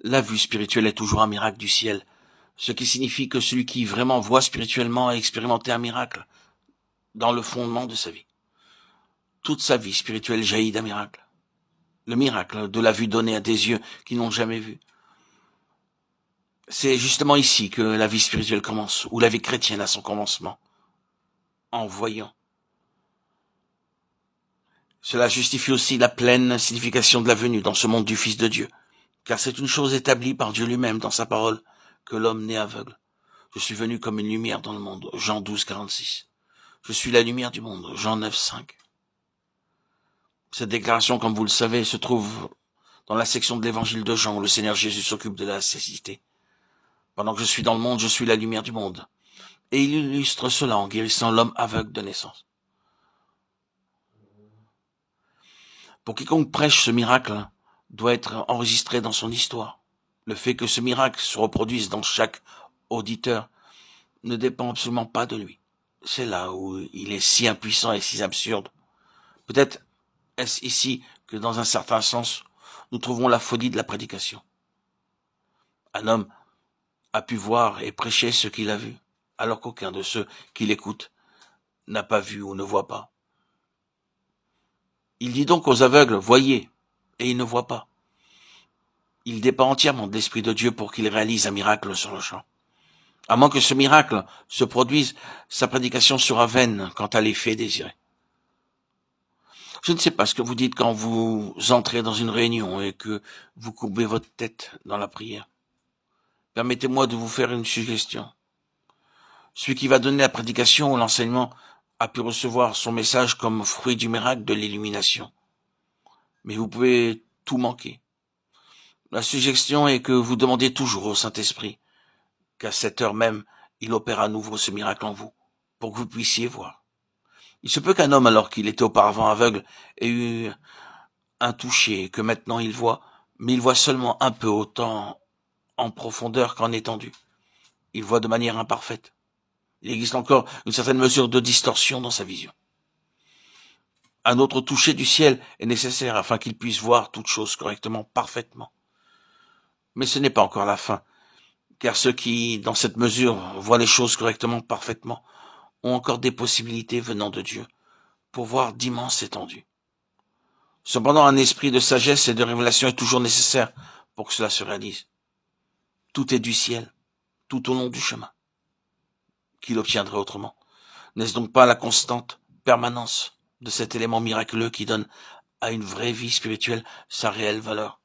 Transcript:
La vue spirituelle est toujours un miracle du ciel, ce qui signifie que celui qui vraiment voit spirituellement a expérimenté un miracle dans le fondement de sa vie. Toute sa vie spirituelle jaillit d'un miracle. Le miracle de la vue donnée à des yeux qui n'ont jamais vu. C'est justement ici que la vie spirituelle commence, ou la vie chrétienne a son commencement, en voyant. Cela justifie aussi la pleine signification de la venue dans ce monde du Fils de Dieu, car c'est une chose établie par Dieu lui-même dans sa parole, que l'homme n'est aveugle. Je suis venu comme une lumière dans le monde, Jean 12, 46. Je suis la lumière du monde, Jean 9, 5. Cette déclaration, comme vous le savez, se trouve dans la section de l'évangile de Jean où le Seigneur Jésus s'occupe de la cécité. Pendant que je suis dans le monde, je suis la lumière du monde. Et il illustre cela en guérissant l'homme aveugle de naissance. Pour quiconque prêche ce miracle, doit être enregistré dans son histoire. Le fait que ce miracle se reproduise dans chaque auditeur ne dépend absolument pas de lui. C'est là où il est si impuissant et si absurde. Peut-être est-ce ici que, dans un certain sens, nous trouvons la folie de la prédication. Un homme a pu voir et prêcher ce qu'il a vu, alors qu'aucun de ceux qui l'écoutent n'a pas vu ou ne voit pas. Il dit donc aux aveugles, voyez, et ils ne voient pas. Il dépend entièrement de l'Esprit de Dieu pour qu'il réalise un miracle sur le champ. À moins que ce miracle se produise, sa prédication sera vaine quant à l'effet désiré. Je ne sais pas ce que vous dites quand vous entrez dans une réunion et que vous courbez votre tête dans la prière. Permettez-moi de vous faire une suggestion. Celui qui va donner la prédication ou l'enseignement a pu recevoir son message comme fruit du miracle de l'illumination. Mais vous pouvez tout manquer. La suggestion est que vous demandiez toujours au Saint-Esprit qu'à cette heure même, il opère à nouveau ce miracle en vous, pour que vous puissiez voir. Il se peut qu'un homme, alors qu'il était auparavant aveugle, ait eu un toucher et que maintenant il voit, mais il voit seulement un peu autant en profondeur qu'en étendue. Il voit de manière imparfaite. Il existe encore une certaine mesure de distorsion dans sa vision. Un autre toucher du ciel est nécessaire afin qu'il puisse voir toutes choses correctement, parfaitement. Mais ce n'est pas encore la fin, car ceux qui, dans cette mesure, voient les choses correctement, parfaitement, ont encore des possibilités venant de Dieu pour voir d'immenses étendues. Cependant, un esprit de sagesse et de révélation est toujours nécessaire pour que cela se réalise. Tout est du ciel, tout au long du chemin. Qui l'obtiendrait autrement? N'est-ce donc pas la constante permanence de cet élément miraculeux qui donne à une vraie vie spirituelle sa réelle valeur?